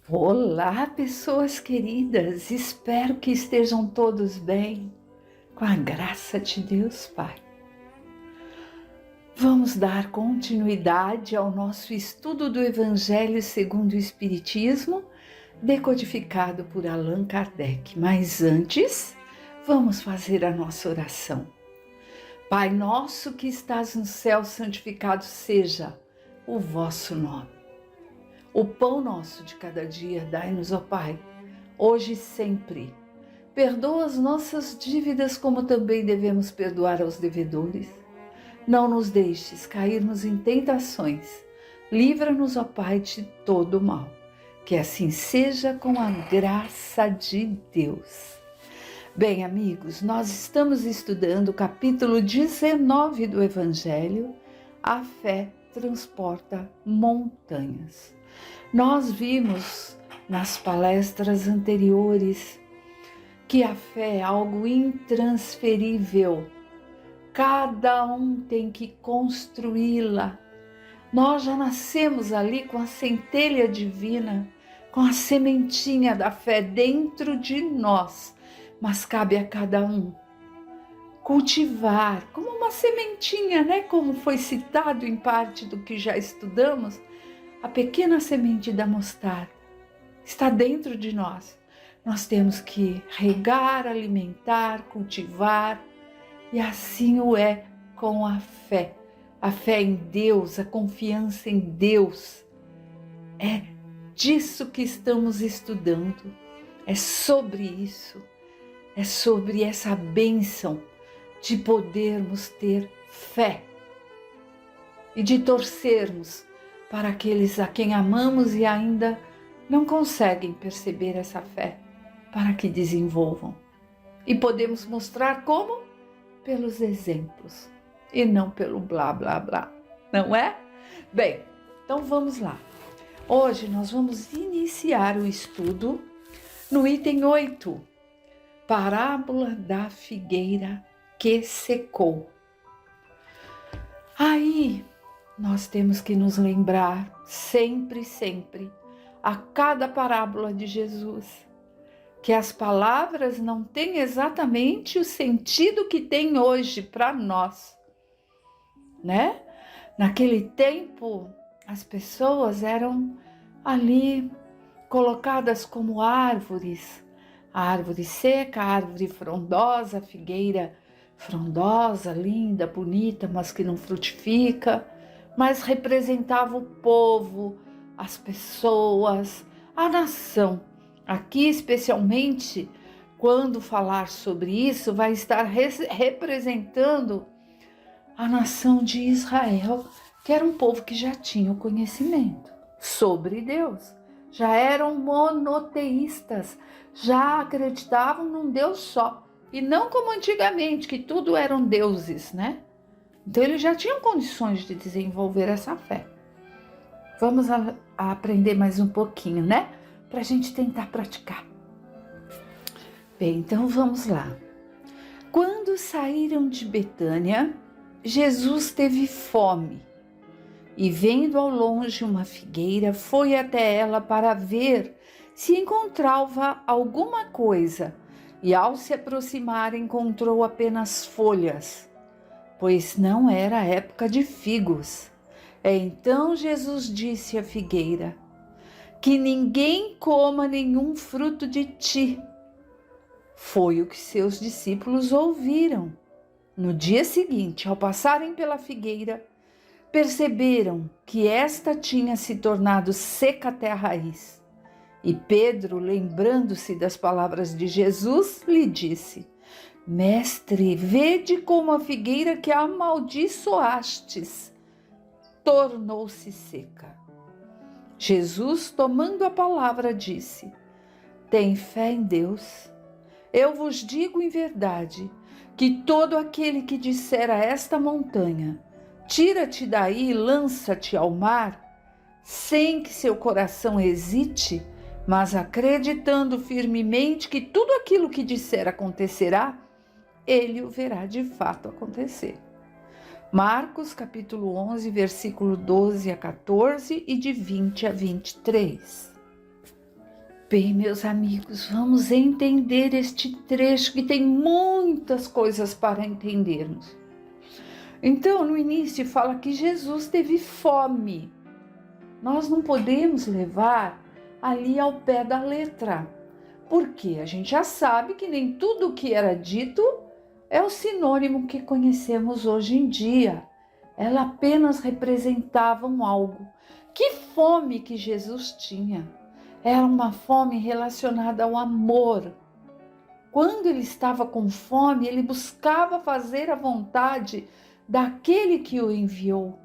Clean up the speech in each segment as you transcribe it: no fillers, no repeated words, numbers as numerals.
Olá, pessoas queridas, espero que estejam todos bem, com a graça de Deus Pai. Vamos dar continuidade ao nosso estudo do Evangelho segundo o Espiritismo, decodificado por Allan Kardec. Mas antes, vamos fazer a nossa oração. Pai nosso que estás no céu, santificado seja o vosso nome. O pão nosso de cada dia dai-nos, ó Pai, hoje e sempre. Perdoa as nossas dívidas como também devemos perdoar aos devedores. Não nos deixes cairmos em tentações. Livra-nos, ó Pai, de todo o mal. Que assim seja com a graça de Deus. Bem, amigos, nós estamos estudando o capítulo 19 do Evangelho. A fé transporta montanhas. Nós vimos nas palestras anteriores que a fé é algo intransferível. Cada um tem que construí-la. Nós já nascemos ali com a centelha divina, com a sementinha da fé dentro de nós, mas cabe a cada um cultivar como uma sementinha, né? Como foi citado em parte do que já estudamos. A pequena semente da mostarda está dentro de nós. Nós temos que regar, alimentar, cultivar, e assim o é com a fé. A fé em Deus, a confiança em Deus. É disso que estamos estudando. É sobre isso. É sobre essa bênção de podermos ter fé e de torcermos para aqueles a quem amamos e ainda não conseguem perceber essa fé, para que desenvolvam. E podemos mostrar como? Pelos exemplos, e não pelo blá, blá, blá, não é? Bem, então vamos lá. Hoje nós vamos iniciar o estudo no item 8, Parábola da figueira que secou. Aí, nós temos que nos lembrar sempre, a cada parábola de Jesus, que as palavras não têm exatamente o sentido que tem hoje para nós, né? Naquele tempo, as pessoas eram ali colocadas como árvores, a árvore seca, a árvore frondosa, a figueira frondosa, linda, bonita, mas que não frutifica, mas representava o povo, as pessoas, a nação. Aqui, especialmente, quando falar sobre isso, vai estar representando a nação de Israel, que era um povo que já tinha o conhecimento sobre Deus. Já eram monoteístas, já acreditavam num Deus só. E não como antigamente, que tudo eram deuses, né? Então, eles já tinham condições de desenvolver essa fé. Vamos a aprender mais um pouquinho, né? Para a gente tentar praticar. Bem, então vamos lá. Quando saíram de Betânia, Jesus teve fome. E vendo ao longe uma figueira, foi até ela para ver se encontrava alguma coisa. E ao se aproximar, encontrou apenas folhas, pois não era época de figos. Então Jesus disse à figueira: que ninguém coma nenhum fruto de ti. Foi o que seus discípulos ouviram. No dia seguinte, ao passarem pela figueira, perceberam que esta tinha se tornado seca até a raiz. E Pedro, lembrando-se das palavras de Jesus, lhe disse: Mestre, vede como a figueira que amaldiçoastes tornou-se seca. Jesus, tomando a palavra, disse: tem fé em Deus. Eu vos digo em verdade que todo aquele que disser a esta montanha: tira-te daí e lança-te ao mar, sem que seu coração hesite, mas acreditando firmemente que tudo aquilo que disser acontecerá, ele o verá de fato acontecer. Marcos capítulo 11, versículo 12 a 14 e de 20 a 23. Bem, meus amigos, vamos entender este trecho que tem muitas coisas para entendermos. Então, no início fala que Jesus teve fome. Nós não podemos levar ali ao pé da letra, porque a gente já sabe que nem tudo o que era dito é o sinônimo que conhecemos hoje em dia. Ela apenas representava algo. Que fome que Jesus tinha! Era uma fome relacionada ao amor. Quando ele estava com fome, ele buscava fazer a vontade daquele que o enviou.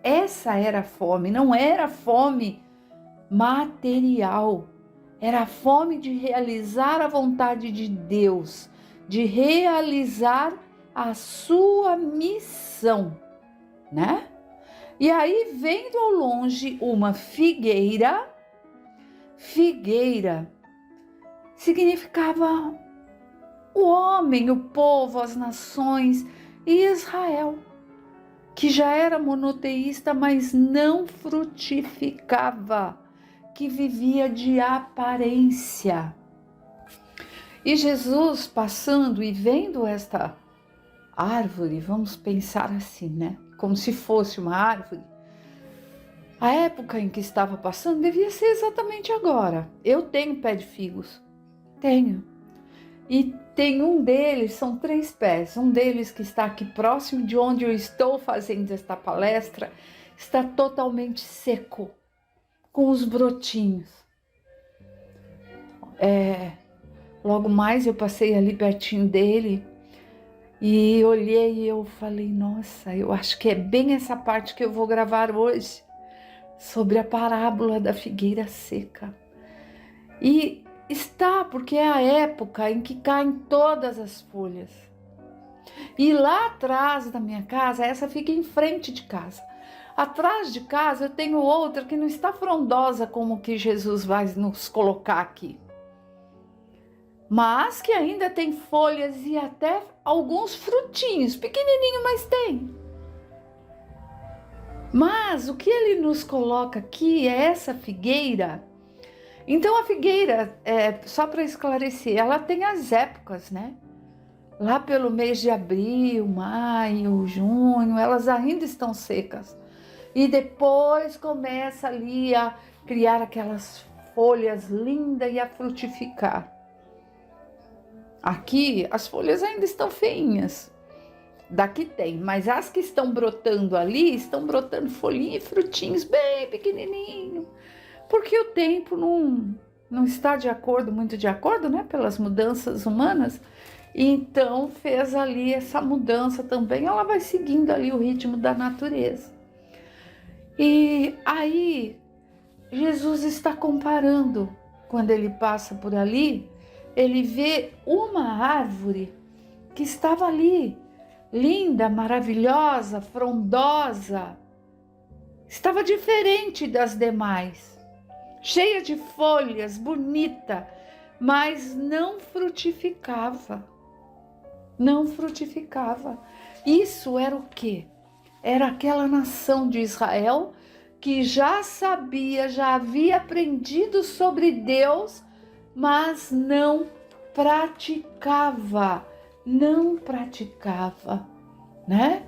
Essa era a fome, não era fome material. Era a fome de realizar a vontade de Deus, de realizar a sua missão, né? E aí, vendo ao longe uma figueira, figueira significava o homem, o povo, as nações e Israel, que já era monoteísta, mas não frutificava, que vivia de aparência. E Jesus passando e vendo esta árvore, vamos pensar assim, né? Como se fosse uma árvore. A época em que estava passando devia ser exatamente agora. Eu tenho pé de figos. Tenho. E tem um deles, são 3 pés. Um deles que está aqui próximo de onde eu estou fazendo esta palestra, está totalmente seco, com os brotinhos. Logo mais eu passei ali pertinho dele e olhei e eu falei, nossa, eu acho que é bem essa parte que eu vou gravar hoje, sobre a parábola da figueira seca. E está, porque é a época em que caem todas as folhas. E lá atrás da minha casa, essa fica em frente de casa. Atrás de casa eu tenho outra que não está frondosa como que Jesus vai nos colocar aqui, mas que ainda tem folhas e até alguns frutinhos, pequenininho, mas tem. Mas o que ele nos coloca aqui é essa figueira. Então a figueira, só para esclarecer, ela tem as épocas, né? Lá pelo mês de abril, maio, junho, elas ainda estão secas. E depois começa ali a criar aquelas folhas lindas e a frutificar. Aqui as folhas ainda estão feinhas. Daqui tem, mas as que estão brotando ali, estão brotando folhinha e frutinhos bem pequenininho, porque o tempo não está muito de acordo, né, pelas mudanças humanas. Então fez ali essa mudança também, ela vai seguindo ali o ritmo da natureza. E aí Jesus está comparando, quando ele passa por ali, ele vê uma árvore que estava ali, linda, maravilhosa, frondosa, estava diferente das demais, cheia de folhas, bonita, mas não frutificava. Não frutificava. Isso era o quê? Era aquela nação de Israel que já sabia, já havia aprendido sobre Deus, mas não praticava, né?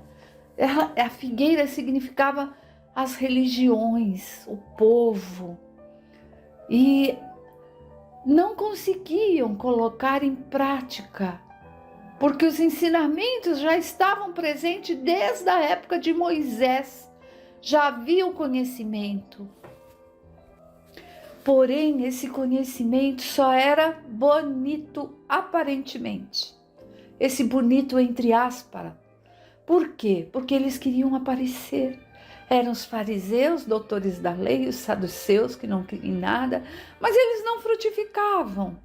A figueira significava as religiões, o povo, e não conseguiam colocar em prática, porque os ensinamentos já estavam presentes desde a época de Moisés, já havia o conhecimento. Porém, esse conhecimento só era bonito aparentemente. Esse bonito entre aspas. Por quê? Porque eles queriam aparecer. Eram os fariseus, doutores da lei, os saduceus, que não criam em nada, mas eles não frutificavam.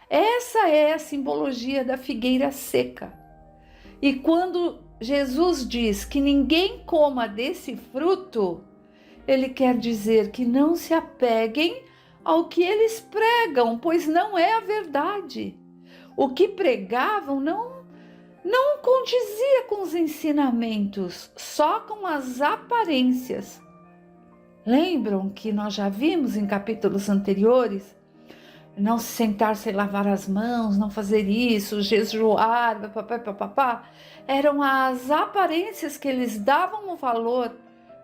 Essa é a simbologia da figueira seca. E quando Jesus diz que ninguém coma desse fruto, ele quer dizer que não se apeguem ao que eles pregam, pois não é a verdade. O que pregavam não condizia com os ensinamentos, só com as aparências. Lembram que nós já vimos em capítulos anteriores não se sentar sem lavar as mãos, não fazer isso, jejuar, papapá. Eram as aparências que eles davam o valor,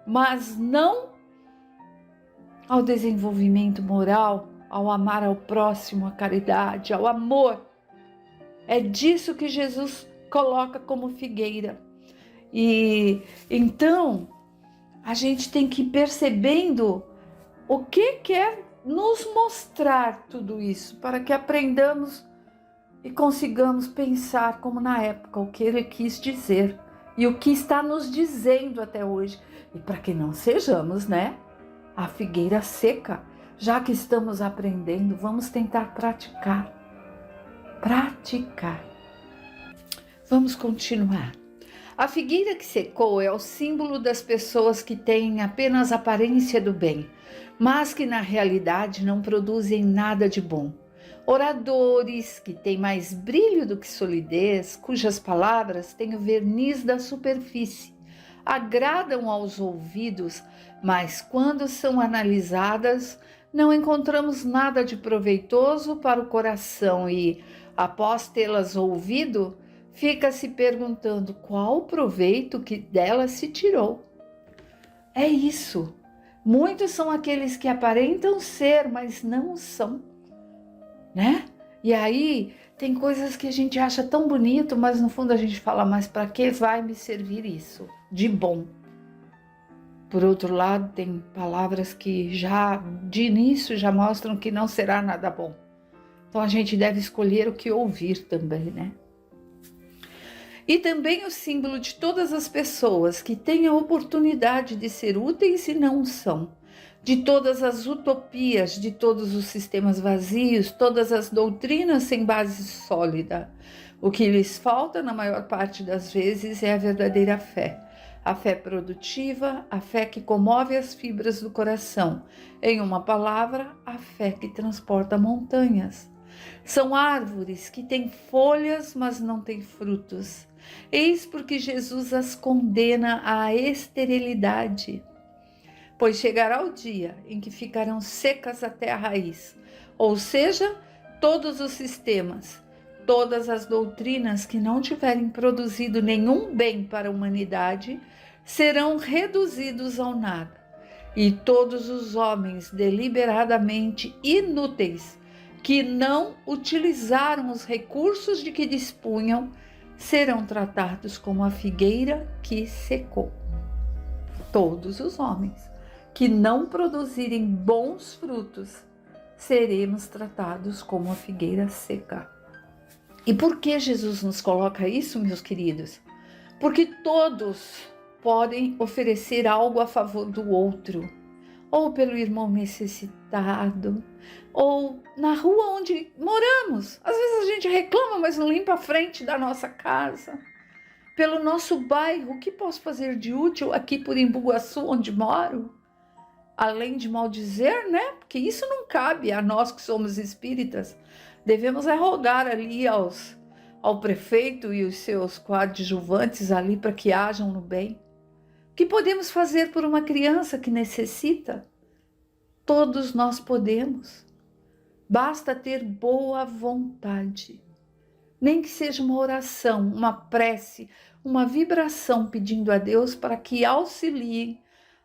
mas não ao desenvolvimento moral, ao amar ao próximo, à caridade, ao amor. É disso que Jesus coloca como figueira. E então a gente tem que ir percebendo o que quer nos mostrar tudo isso, para que aprendamos e consigamos pensar como na época o que ele quis dizer e o que está nos dizendo até hoje. E para que não sejamos, a figueira seca, já que estamos aprendendo, vamos tentar praticar. Vamos continuar. A figueira que secou é o símbolo das pessoas que têm apenas aparência do bem, mas que na realidade não produzem nada de bom. Oradores que têm mais brilho do que solidez, cujas palavras têm o verniz da superfície, agradam aos ouvidos, mas quando são analisadas, não encontramos nada de proveitoso para o coração e, após tê-las ouvido, fica se perguntando qual o proveito que dela se tirou. É isso. Muitos são aqueles que aparentam ser, mas não são, E aí tem coisas que a gente acha tão bonito, mas no fundo a gente fala, mas para que vai me servir isso de bom? Por outro lado, tem palavras que já de início já mostram que não será nada bom. Então a gente deve escolher o que ouvir também, E também o símbolo de todas as pessoas que têm a oportunidade de ser úteis e não são, de todas as utopias, de todos os sistemas vazios, todas as doutrinas sem base sólida. O que lhes falta, na maior parte das vezes, é a verdadeira fé. A fé produtiva, a fé que comove as fibras do coração. Em uma palavra, a fé que transporta montanhas. São árvores que têm folhas, mas não têm frutos. Eis porque Jesus as condena à esterilidade. Pois chegará o dia em que ficarão secas até a raiz, ou seja, todos os sistemas, todas as doutrinas que não tiverem produzido nenhum bem para a humanidade, serão reduzidos ao nada, e todos os homens deliberadamente inúteis, que não utilizaram os recursos de que dispunham, serão tratados como a figueira que secou. Todos os homens que não produzirem bons frutos, seremos tratados como a figueira seca. E por que Jesus nos coloca isso, meus queridos? Porque todos podem oferecer algo a favor do outro, ou pelo irmão necessitado, ou na rua onde moramos. Às vezes a gente reclama, mas não limpa a frente da nossa casa. Pelo nosso bairro, o que posso fazer de útil aqui por Embu-Guaçu, onde moro? Além de maldizer, Porque isso não cabe a nós que somos espíritas. Devemos rogar ali ao prefeito e os seus coadjuvantes ali para que hajam no bem. O que podemos fazer por uma criança que necessita? Todos nós podemos. Basta ter boa vontade. Nem que seja uma oração, uma prece, uma vibração pedindo a Deus para que auxilie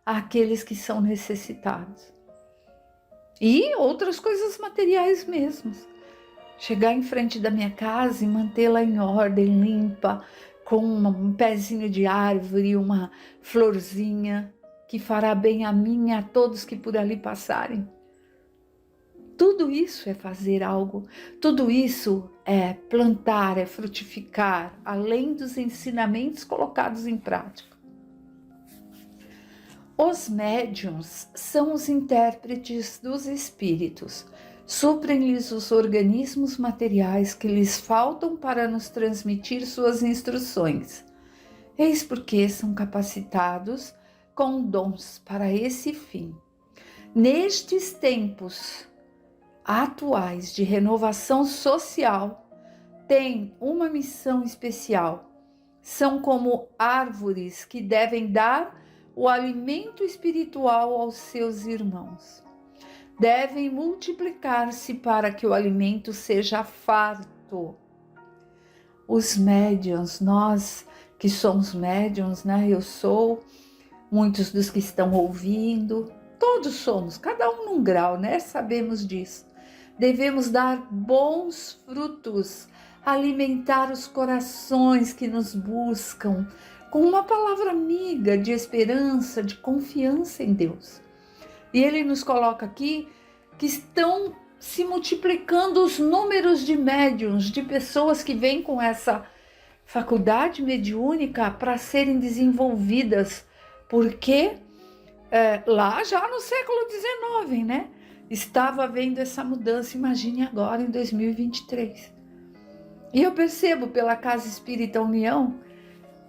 àqueles que são necessitados. E outras coisas materiais mesmo. Chegar em frente da minha casa e mantê-la em ordem, limpa, com um pezinho de árvore, uma florzinha, que fará bem a mim e a todos que por ali passarem. Tudo isso é fazer algo, tudo isso é plantar, é frutificar, além dos ensinamentos colocados em prática. Os médiuns são os intérpretes dos espíritos, suprem-lhes os organismos materiais que lhes faltam para nos transmitir suas instruções. Eis porque são capacitados com dons para esse fim. Nestes tempos atuais de renovação social, têm uma missão especial. São como árvores que devem dar o alimento espiritual aos seus irmãos. devem multiplicar-se para que o alimento seja farto. Os médiuns, nós que somos médiuns, né? Eu sou, muitos dos que estão ouvindo, todos somos, cada um num grau, né? Sabemos disso. Devemos dar bons frutos, alimentar os corações que nos buscam, com uma palavra amiga de esperança, de confiança em Deus. E ele nos coloca aqui que estão se multiplicando os números de médiuns, de pessoas que vêm com essa faculdade mediúnica para serem desenvolvidas, porque lá já no século XIX, né? Estava havendo essa mudança, imagine agora em 2023. E eu percebo pela Casa Espírita União,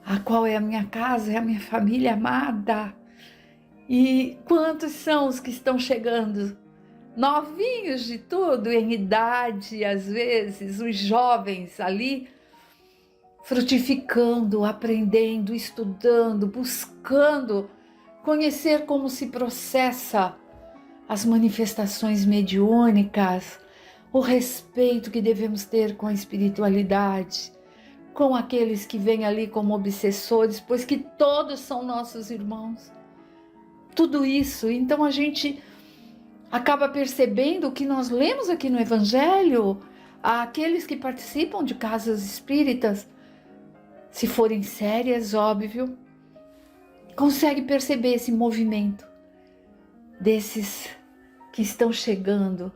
a qual é a minha casa, é a minha família amada. E quantos são os que estão chegando? Novinhos de tudo, em idade, às vezes, os jovens ali, frutificando, aprendendo, estudando, buscando conhecer como se processa as manifestações mediúnicas, o respeito que devemos ter com a espiritualidade, com aqueles que vêm ali como obsessores, pois que todos são nossos irmãos. Tudo isso, então a gente acaba percebendo o que nós lemos aqui no Evangelho, aqueles que participam de casas espíritas, se forem sérias, óbvio, consegue perceber esse movimento desses que estão chegando,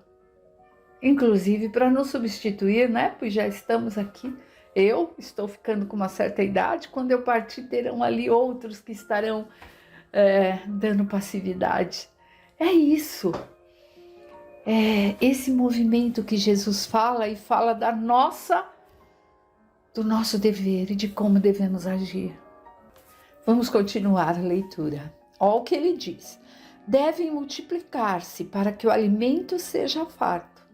inclusive para nos substituir, né? Pois já estamos aqui. Eu estou ficando com uma certa idade, quando eu partir terão ali outros que estarão dando passividade. É isso. É esse movimento que Jesus fala e fala do nosso dever e de como devemos agir. Vamos continuar a leitura. Olha o que ele diz. Devem multiplicar-se para que o alimento seja farto,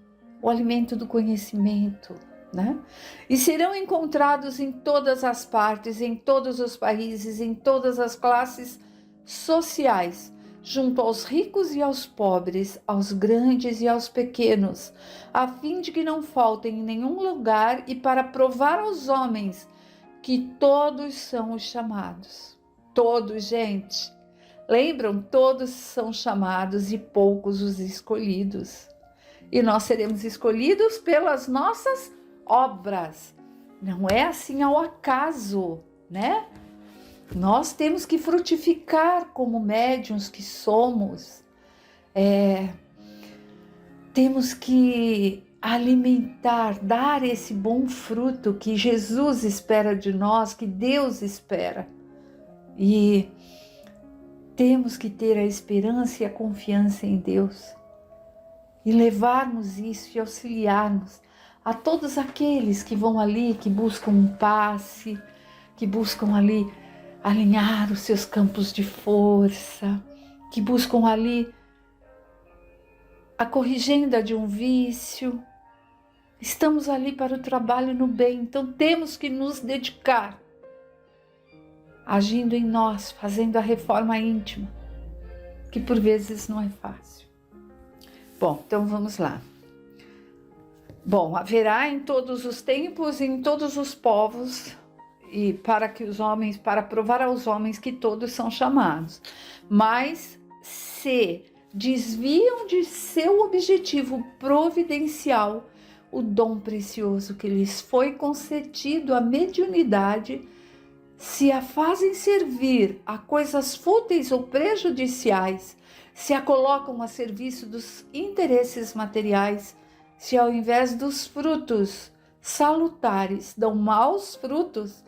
o alimento do conhecimento, né? E serão encontrados em todas as partes, em todos os países, em todas as classes sociais, junto aos ricos e aos pobres, aos grandes e aos pequenos, a fim de que não faltem em nenhum lugar e para provar aos homens que todos são os chamados. Todos, gente. Lembram? Todos são chamados e poucos os escolhidos. E nós seremos escolhidos pelas nossas obras. Não é assim ao acaso, né? Nós temos que frutificar como médiuns que somos. Temos que alimentar, dar esse bom fruto que Jesus espera de nós, que Deus espera. E temos que ter a esperança e a confiança em Deus e levarmos isso e auxiliarmos a todos aqueles que vão ali, que buscam um passe, que buscam ali alinhar os seus campos de força, que buscam ali a corrigenda de um vício. Estamos ali para o trabalho no bem, então temos que nos dedicar, agindo em nós, fazendo a reforma íntima, que por vezes não é fácil. Bom, então vamos lá. Bom, haverá em todos os tempos e em todos os povos, e para provar aos homens que todos são chamados. Mas se desviam de seu objetivo providencial, o dom precioso que lhes foi concedido, a mediunidade, se a fazem servir a coisas fúteis ou prejudiciais, se a colocam a serviço dos interesses materiais, se ao invés dos frutos salutares dão maus frutos,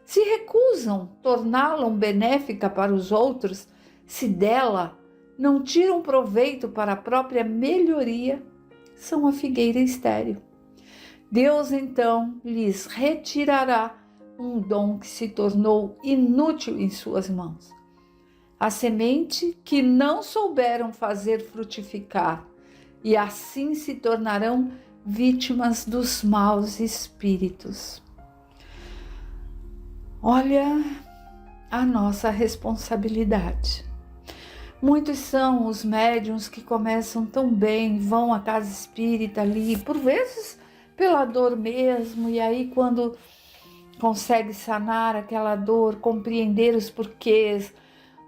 se recusam torná-la benéfica para os outros, se dela não tiram proveito para a própria melhoria, são a figueira estéril. Deus então lhes retirará um dom que se tornou inútil em suas mãos. A semente que não souberam fazer frutificar, e assim se tornarão vítimas dos maus espíritos. Olha a nossa responsabilidade. Muitos são os médiuns que começam tão bem, vão à casa espírita ali, por vezes pela dor mesmo, e aí quando consegue sanar aquela dor, compreender os porquês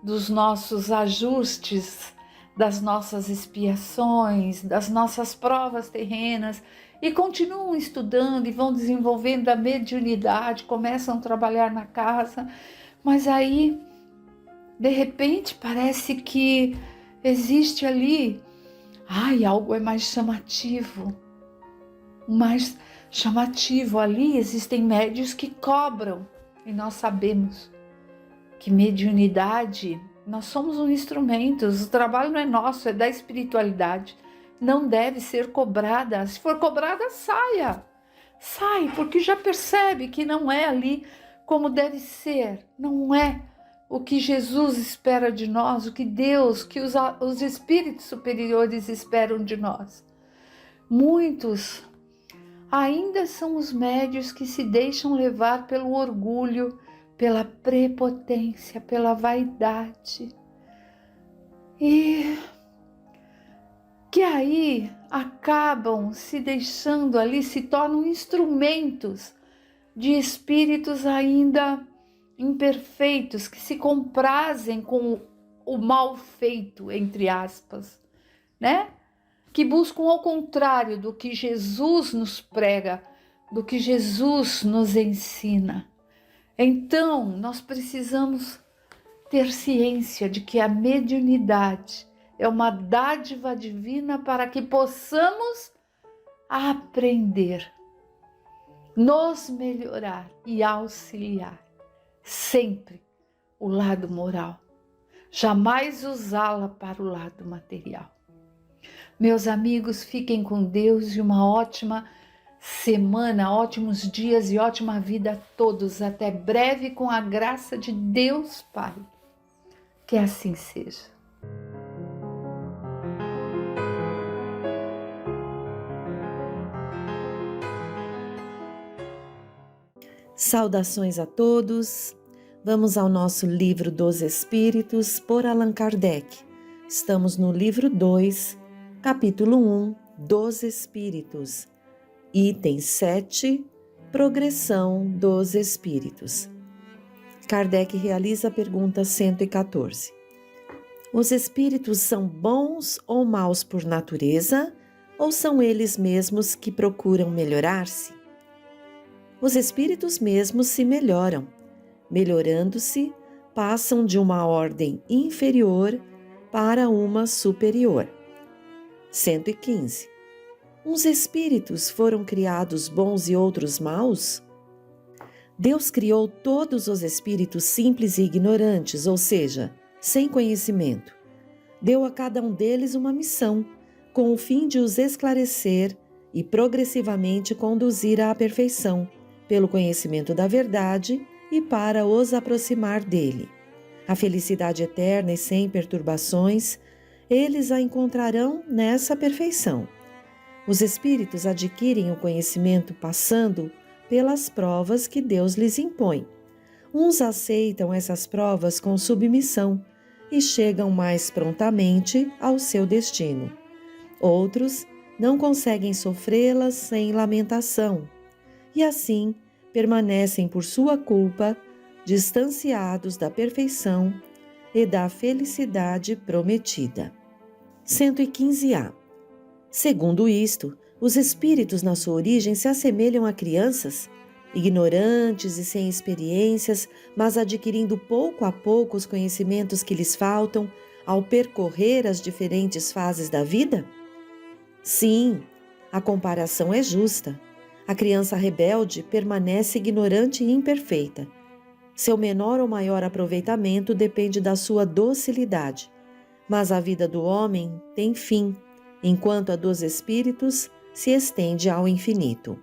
dos nossos ajustes, das nossas expiações, das nossas provas terrenas, e continuam estudando e vão desenvolvendo a mediunidade, começam a trabalhar na casa, mas aí, de repente, parece que existe ali, algo é mais chamativo, ali existem médios que cobram, e nós sabemos que mediunidade, nós somos um instrumento, o trabalho não é nosso, é da espiritualidade, não deve ser cobrada, se for cobrada, sai, porque já percebe que não é ali como deve ser, não é o que Jesus espera de nós, o que Deus, que os espíritos superiores esperam de nós. Muitos ainda são os médios que se deixam levar pelo orgulho, pela prepotência, pela vaidade. E que aí acabam se deixando ali, se tornam instrumentos de espíritos ainda imperfeitos, que se comprazem com o mal feito, entre aspas, né? Que buscam ao contrário do que Jesus nos prega, do que Jesus nos ensina. Então, nós precisamos ter ciência de que a mediunidade é uma dádiva divina para que possamos aprender, nos melhorar e auxiliar sempre o lado moral, jamais usá-la para o lado material. Meus amigos, fiquem com Deus e uma ótima semana, ótimos dias e ótima vida a todos. Até breve, com a graça de Deus Pai. Que assim seja. Saudações a todos. Vamos ao nosso Livro dos Espíritos por Allan Kardec. Estamos no livro 2, capítulo 1, dos Espíritos. Item 7, Progressão dos Espíritos. Kardec realiza a pergunta 114. Os espíritos são bons ou maus por natureza, ou são eles mesmos que procuram melhorar-se? Os espíritos mesmos se melhoram. Melhorando-se, passam de uma ordem inferior para uma superior. 115. Uns espíritos foram criados bons e outros maus? Deus criou todos os espíritos simples e ignorantes, ou seja, sem conhecimento. Deu a cada um deles uma missão, com o fim de os esclarecer e progressivamente conduzir à perfeição, pelo conhecimento da verdade e para os aproximar dele. A felicidade eterna e sem perturbações, eles a encontrarão nessa perfeição. Os espíritos adquirem o conhecimento passando pelas provas que Deus lhes impõe. Uns aceitam essas provas com submissão e chegam mais prontamente ao seu destino. Outros não conseguem sofrê-las sem lamentação, e assim permanecem por sua culpa distanciados da perfeição e da felicidade prometida. 115A. Segundo isto, os espíritos na sua origem se assemelham a crianças, ignorantes e sem experiências, mas adquirindo pouco a pouco os conhecimentos que lhes faltam ao percorrer as diferentes fases da vida? Sim, a comparação é justa. A criança rebelde permanece ignorante e imperfeita. Seu menor ou maior aproveitamento depende da sua docilidade, mas a vida do homem tem fim, enquanto a dos espíritos se estende ao infinito.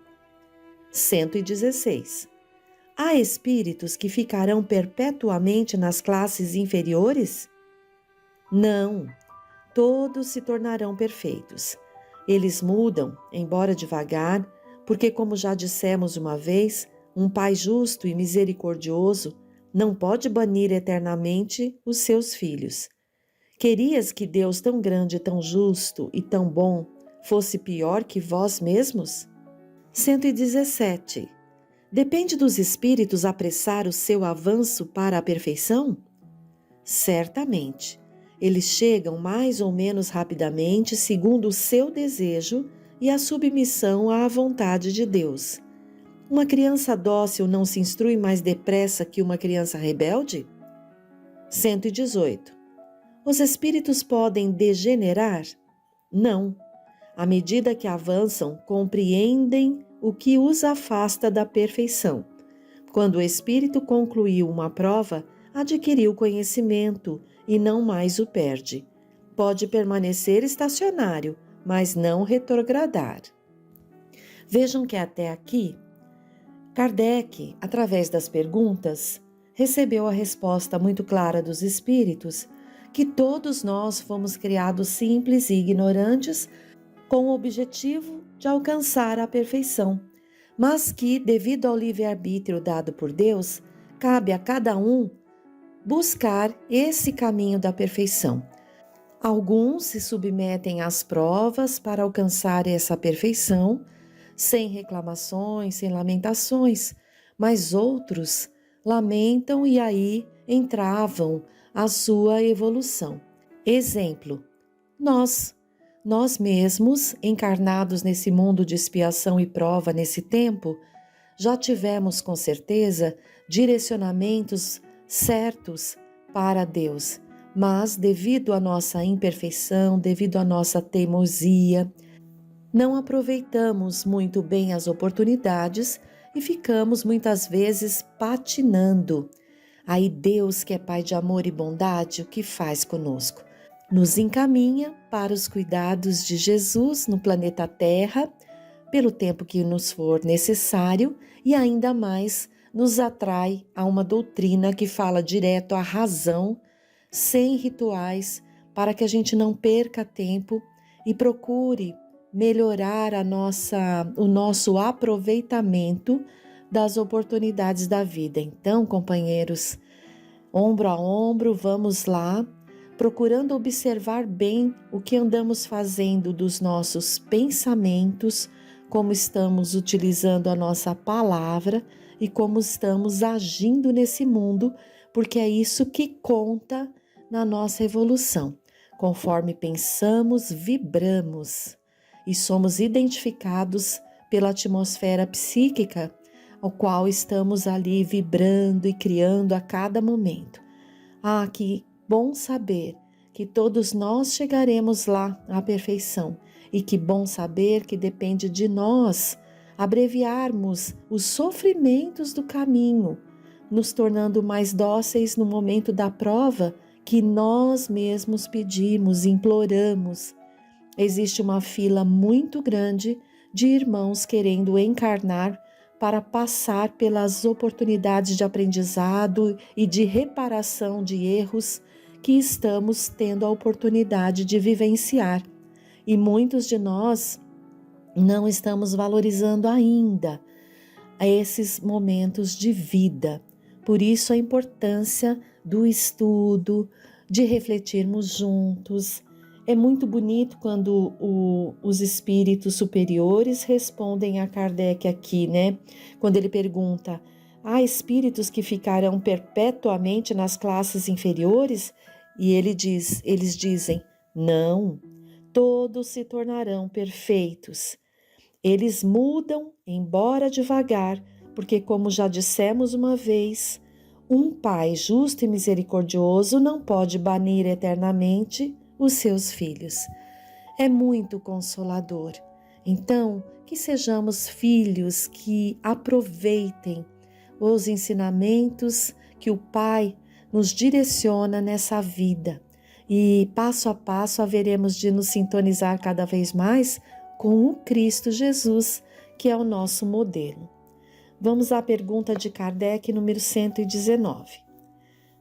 116. Há espíritos que ficarão perpetuamente nas classes inferiores? Não, todos se tornarão perfeitos. Eles mudam, embora devagar, porque, como já dissemos uma vez, um Pai justo e misericordioso não pode banir eternamente os seus filhos. Querias que Deus tão grande, tão justo e tão bom fosse pior que vós mesmos? 117. Depende dos espíritos apressar o seu avanço para a perfeição? Certamente. Eles chegam mais ou menos rapidamente segundo o seu desejo e a submissão à vontade de Deus. Uma criança dócil não se instrui mais depressa que uma criança rebelde? 118. Os espíritos podem degenerar? Não. À medida que avançam, compreendem o que os afasta da perfeição. Quando o espírito concluiu uma prova, adquiriu conhecimento e não mais o perde. Pode permanecer estacionário, mas não retrogradar. Vejam que até aqui, Kardec, através das perguntas, recebeu a resposta muito clara dos espíritos que todos nós fomos criados simples e ignorantes com o objetivo de alcançar a perfeição, mas que, devido ao livre-arbítrio dado por Deus, cabe a cada um buscar esse caminho da perfeição. Alguns se submetem às provas para alcançar essa perfeição, sem reclamações, sem lamentações, mas outros lamentam e aí entravam a sua evolução. Exemplo, nós mesmos, encarnados nesse mundo de expiação e prova nesse tempo, já tivemos com certeza direcionamentos certos para Deus, mas devido à nossa imperfeição, devido à nossa teimosia, não aproveitamos muito bem as oportunidades e ficamos muitas vezes patinando. Aí Deus, que é Pai de amor e bondade, o que faz conosco? Nos encaminha para os cuidados de Jesus no planeta Terra, pelo tempo que nos for necessário, e ainda mais nos atrai a uma doutrina que fala direto à razão, sem rituais, para que a gente não perca tempo e procure melhorar o nosso aproveitamento das oportunidades da vida. Então, companheiros, ombro a ombro, vamos lá, procurando observar bem o que andamos fazendo dos nossos pensamentos, como estamos utilizando a nossa palavra e como estamos agindo nesse mundo, porque é isso que conta na nossa evolução. Conforme pensamos, vibramos e somos identificados pela atmosfera psíquica, ao qual estamos ali vibrando e criando a cada momento. Ah, que bom saber que todos nós chegaremos lá à perfeição e que bom saber que depende de nós abreviarmos os sofrimentos do caminho, nos tornando mais dóceis no momento da prova que nós mesmos pedimos, imploramos. Existe uma fila muito grande de irmãos querendo encarnar para passar pelas oportunidades de aprendizado e de reparação de erros que estamos tendo a oportunidade de vivenciar. E muitos de nós não estamos valorizando ainda esses momentos de vida. Por isso a importância do estudo, de refletirmos juntos. É muito bonito quando os espíritos superiores respondem a Kardec aqui, né? Quando ele pergunta, há espíritos que ficarão perpetuamente nas classes inferiores? E eles dizem, não, todos se tornarão perfeitos. Eles mudam, embora devagar, porque, como já dissemos uma vez, um Pai justo e misericordioso não pode banir eternamente os seus filhos. É muito consolador. Então, que sejamos filhos que aproveitem os ensinamentos que o Pai nos direciona nessa vida. E passo a passo haveremos de nos sintonizar cada vez mais com o Cristo Jesus, que é o nosso modelo. Vamos à pergunta de Kardec, número 119.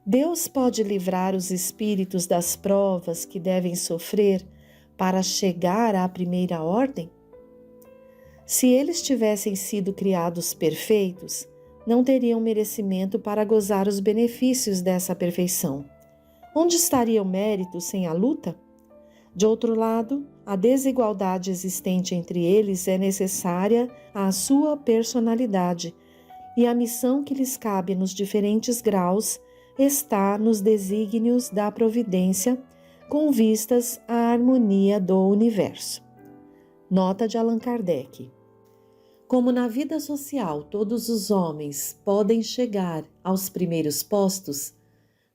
Deus pode livrar os espíritos das provas que devem sofrer para chegar à primeira ordem? Se eles tivessem sido criados perfeitos, não teriam merecimento para gozar os benefícios dessa perfeição. Onde estaria o mérito sem a luta? De outro lado, a desigualdade existente entre eles é necessária à sua personalidade, e a missão que lhes cabe nos diferentes graus está nos desígnios da providência, com vistas à harmonia do universo. Nota de Allan Kardec. Como na vida social todos os homens podem chegar aos primeiros postos,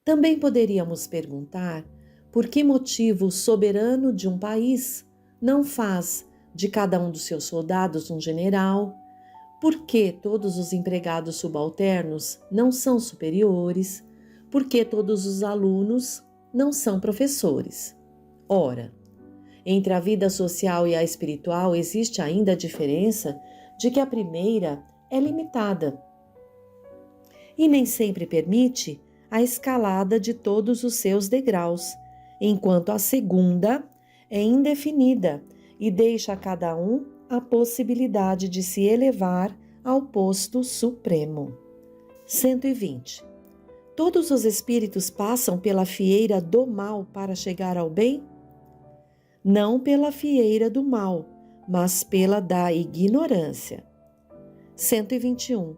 também poderíamos perguntar por que motivo o soberano de um país não faz de cada um dos seus soldados um general, por que todos os empregados subalternos não são superiores, por que todos os alunos não são professores. Ora, entre a vida social e a espiritual existe ainda a diferença de que a primeira é limitada e nem sempre permite a escalada de todos os seus degraus, enquanto a segunda é indefinida e deixa a cada um a possibilidade de se elevar ao posto supremo. 120. Todos os espíritos passam pela fieira do mal para chegar ao bem? Não pela fieira do mal, mas pela da ignorância. 121.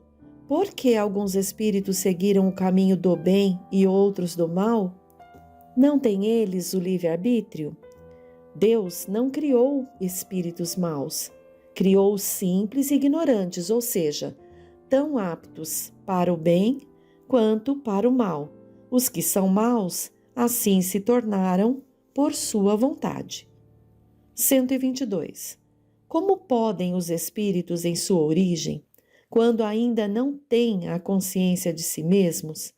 Por que alguns espíritos seguiram o caminho do bem e outros do mal? Não têm eles o livre-arbítrio? Deus não criou espíritos maus, criou simples e ignorantes, ou seja, tão aptos para o bem quanto para o mal. Os que são maus, assim se tornaram por sua vontade. 122. Como podem os espíritos em sua origem, quando ainda não têm a consciência de si mesmos,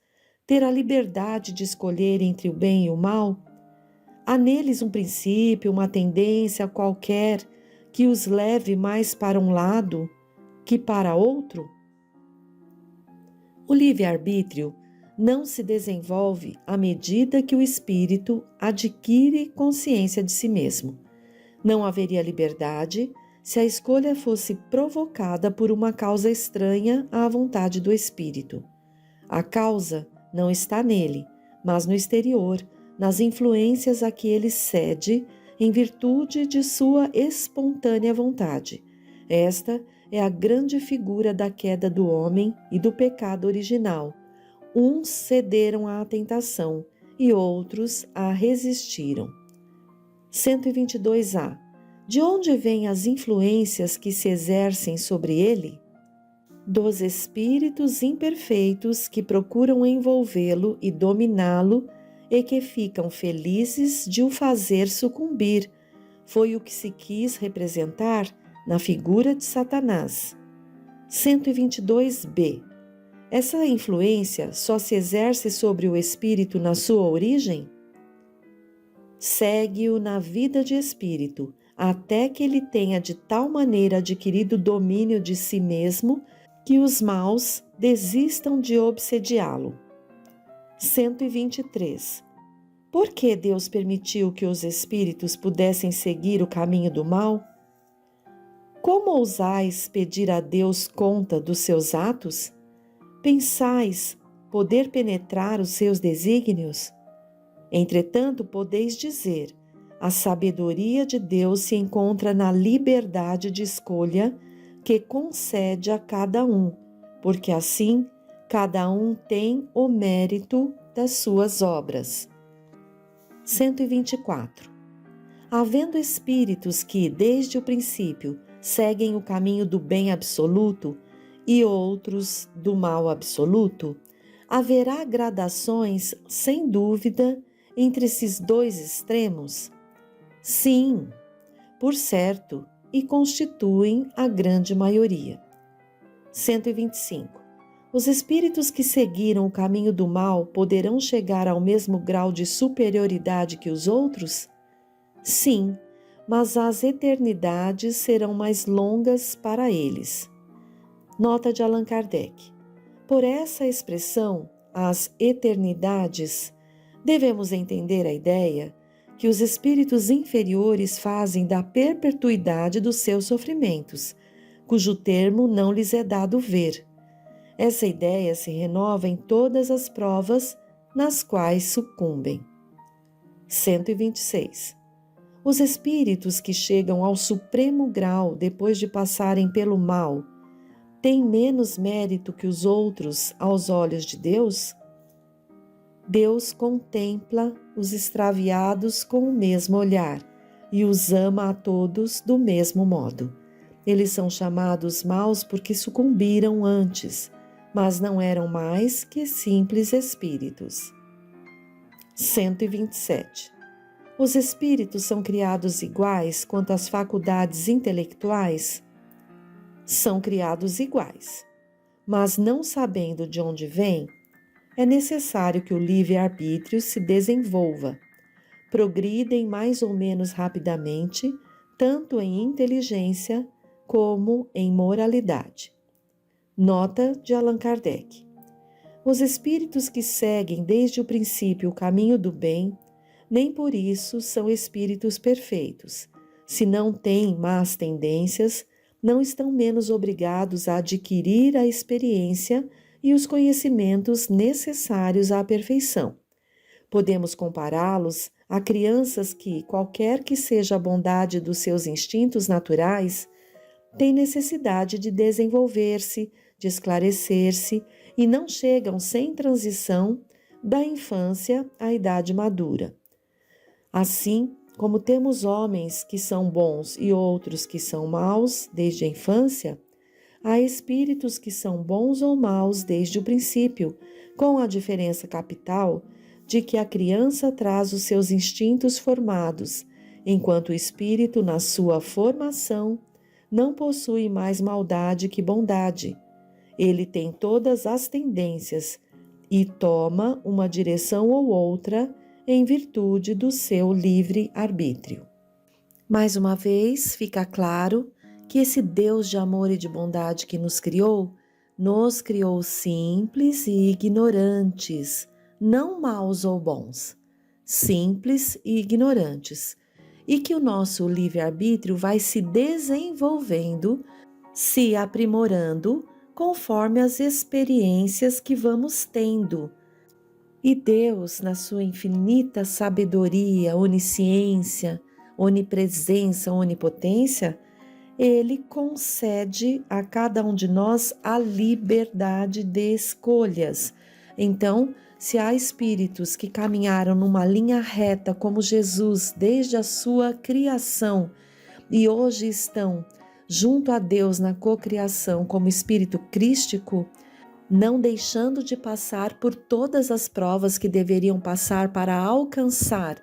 ter a liberdade de escolher entre o bem e o mal? Há neles um princípio, uma tendência qualquer que os leve mais para um lado que para outro? O livre-arbítrio não se desenvolve à medida que o espírito adquire consciência de si mesmo. Não haveria liberdade se a escolha fosse provocada por uma causa estranha à vontade do espírito. A causa não está nele, mas no exterior, nas influências a que ele cede em virtude de sua espontânea vontade. Esta é a grande figura da queda do homem e do pecado original. Uns cederam à tentação e outros a resistiram. 122a. De onde vêm as influências que se exercem sobre ele? Dos espíritos imperfeitos que procuram envolvê-lo e dominá-lo e que ficam felizes de o fazer sucumbir. Foi o que se quis representar na figura de Satanás. 122b. Essa influência só se exerce sobre o espírito na sua origem? Segue-o na vida de espírito, até que ele tenha de tal maneira adquirido domínio de si mesmo que os maus desistam de obsediá-lo. 123. Por que Deus permitiu que os espíritos pudessem seguir o caminho do mal? Como ousais pedir a Deus conta dos seus atos? Pensais poder penetrar os seus desígnios? Entretanto, podeis dizer: a sabedoria de Deus se encontra na liberdade de escolha que concede a cada um, porque assim cada um tem o mérito das suas obras. 124. Havendo espíritos que, desde o princípio, seguem o caminho do bem absoluto e outros do mal absoluto, haverá gradações, sem dúvida, entre esses dois extremos? Sim, por certo, e constituem a grande maioria. 125. Os espíritos que seguiram o caminho do mal poderão chegar ao mesmo grau de superioridade que os outros? Sim, mas as eternidades serão mais longas para eles. Nota de Allan Kardec. Por essa expressão, as eternidades, devemos entender a ideia que os espíritos inferiores fazem da perpetuidade dos seus sofrimentos, cujo termo não lhes é dado ver. Essa ideia se renova em todas as provas nas quais sucumbem. 126. Os espíritos que chegam ao supremo grau depois de passarem pelo mal têm menos mérito que os outros aos olhos de Deus? Deus contempla os extraviados com o mesmo olhar e os ama a todos do mesmo modo. Eles são chamados maus porque sucumbiram antes, mas não eram mais que simples espíritos. 127. Os espíritos são criados iguais quanto às faculdades intelectuais? São criados iguais, mas não sabendo de onde vêm, é necessário que o livre-arbítrio se desenvolva. Progridem mais ou menos rapidamente, tanto em inteligência como em moralidade. Nota de Allan Kardec. Os espíritos que seguem desde o princípio o caminho do bem, nem por isso são espíritos perfeitos. Se não têm más tendências, não estão menos obrigados a adquirir a experiência e os conhecimentos necessários à perfeição. Podemos compará-los a crianças que, qualquer que seja a bondade dos seus instintos naturais, têm necessidade de desenvolver-se, de esclarecer-se e não chegam sem transição da infância à idade madura. Assim, como temos homens que são bons e outros que são maus desde a infância, há espíritos que são bons ou maus desde o princípio, com a diferença capital de que a criança traz os seus instintos formados, enquanto o espírito, na sua formação, não possui mais maldade que bondade. Ele tem todas as tendências e toma uma direção ou outra em virtude do seu livre arbítrio. Mais uma vez, fica claro que esse Deus de amor e de bondade que nos criou simples e ignorantes, não maus ou bons, simples e ignorantes, e que o nosso livre-arbítrio vai se desenvolvendo, se aprimorando, conforme as experiências que vamos tendo. E Deus, na sua infinita sabedoria, onisciência, onipresença, onipotência, Ele concede a cada um de nós a liberdade de escolhas. Então, se há espíritos que caminharam numa linha reta como Jesus desde a sua criação e hoje estão junto a Deus na cocriação como espírito crístico, não deixando de passar por todas as provas que deveriam passar para alcançar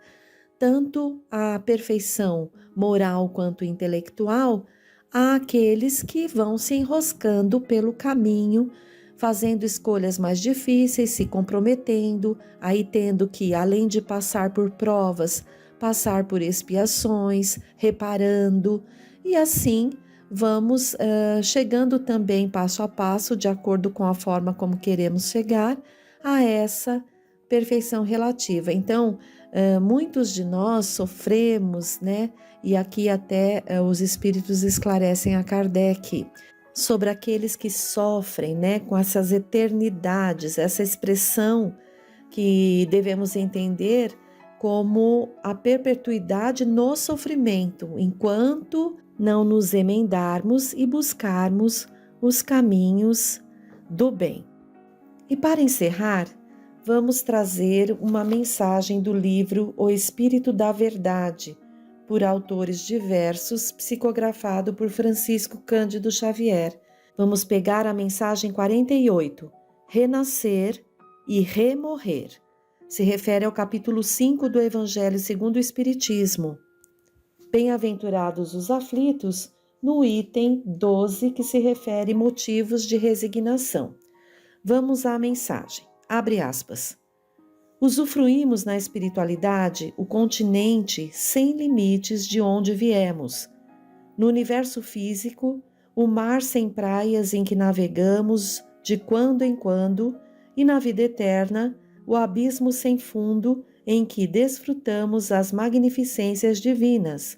tanto a perfeição moral quanto intelectual, há aqueles que vão se enroscando pelo caminho, fazendo escolhas mais difíceis, se comprometendo, aí tendo que, além de passar por provas, passar por expiações, reparando, e assim vamos chegando também passo a passo, de acordo com a forma como queremos chegar a essa perfeição relativa. Então, muitos de nós sofremos, né? E aqui até os espíritos esclarecem a Kardec sobre aqueles que sofrem, né? Com essas eternidades, essa expressão que devemos entender como a perpetuidade no sofrimento, enquanto não nos emendarmos e buscarmos os caminhos do bem. E para encerrar, vamos trazer uma mensagem do livro O Espírito da Verdade, por autores diversos, psicografado por Francisco Cândido Xavier. Vamos pegar a mensagem 48, Renascer e Remorrer. Se refere ao capítulo 5 do Evangelho segundo o Espiritismo. Bem-aventurados os aflitos, no item 12, que se refere motivos de resignação. Vamos à mensagem. Abre aspas. Usufruímos na espiritualidade o continente sem limites de onde viemos. No universo físico, o mar sem praias em que navegamos de quando em quando, e na vida eterna, o abismo sem fundo em que desfrutamos as magnificências divinas.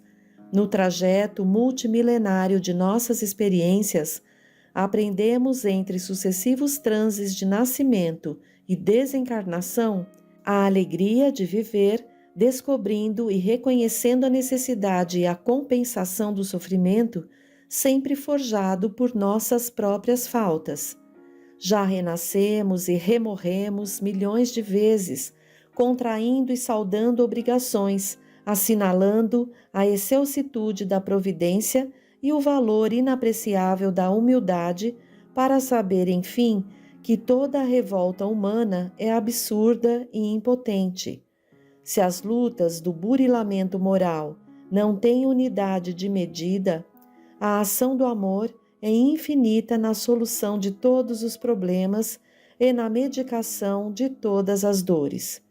No trajeto multimilenário de nossas experiências, aprendemos entre sucessivos transes de nascimento e desencarnação a alegria de viver descobrindo e reconhecendo a necessidade e a compensação do sofrimento, sempre forjado por nossas próprias faltas. Já renascemos e remorremos milhões de vezes, contraindo e saldando obrigações, assinalando a excelsitude da providência e o valor inapreciável da humildade, para saber, enfim, que toda a revolta humana é absurda e impotente. Se as lutas do burilamento moral não têm unidade de medida, a ação do amor é infinita na solução de todos os problemas e na medicação de todas as dores.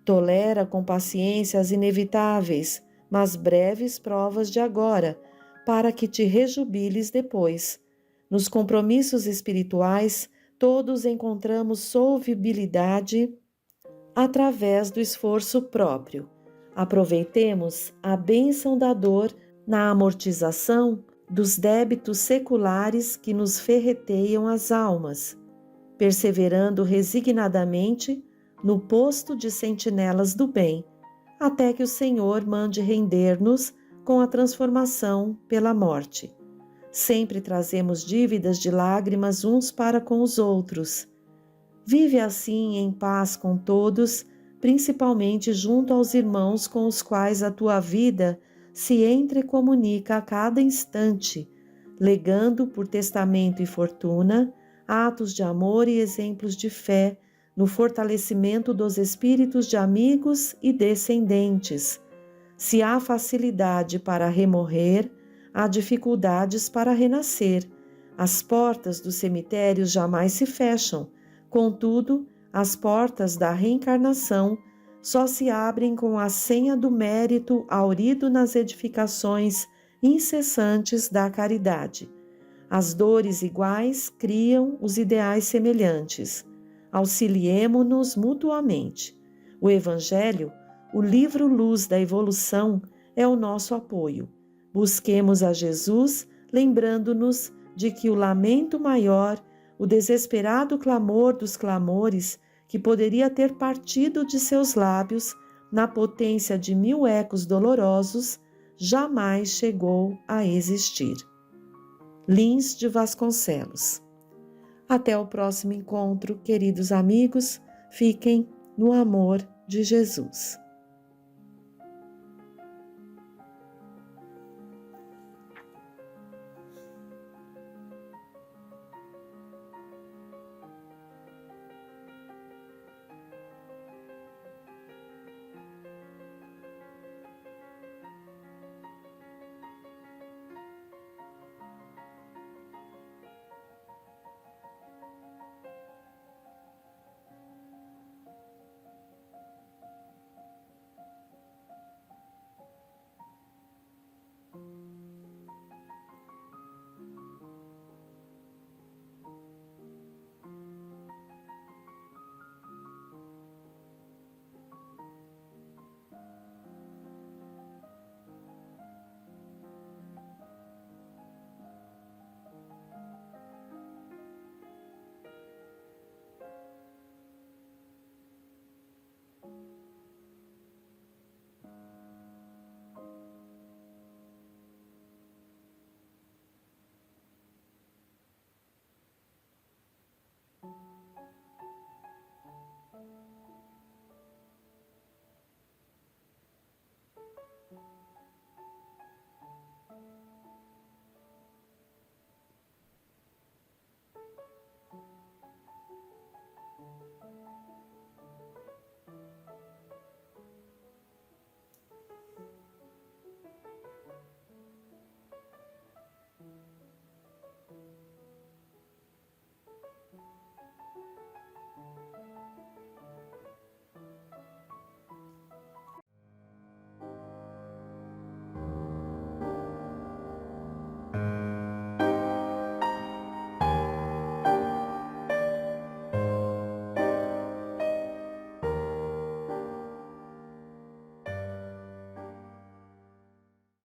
Tolera com paciência as inevitáveis, mas breves provas de agora, para que te rejubiles depois. Nos compromissos espirituais, todos encontramos solvibilidade através do esforço próprio. Aproveitemos a bênção da dor na amortização dos débitos seculares que nos ferreteiam as almas, perseverando resignadamente no posto de sentinelas do bem, até que o Senhor mande render-nos com a transformação pela morte. Sempre trazemos dívidas de lágrimas uns para com os outros. Vive assim em paz com todos, principalmente junto aos irmãos com os quais a tua vida se entrecomunica a cada instante, legando por testamento e fortuna atos de amor e exemplos de fé no fortalecimento dos espíritos de amigos e descendentes. Se há facilidade para remorrer, há dificuldades para renascer. As portas dos cemitérios jamais se fecham. Contudo, as portas da reencarnação só se abrem com a senha do mérito aurido nas edificações incessantes da caridade. As dores iguais criam os ideais semelhantes. Auxiliemo-nos mutuamente. O Evangelho, o livro-luz da evolução, é o nosso apoio. Busquemos a Jesus, lembrando-nos de que o lamento maior, o desesperado clamor dos clamores, que poderia ter partido de seus lábios na potência de 1000 ecos dolorosos, jamais chegou a existir. Lins de Vasconcelos. Até o próximo encontro, queridos amigos, fiquem no amor de Jesus.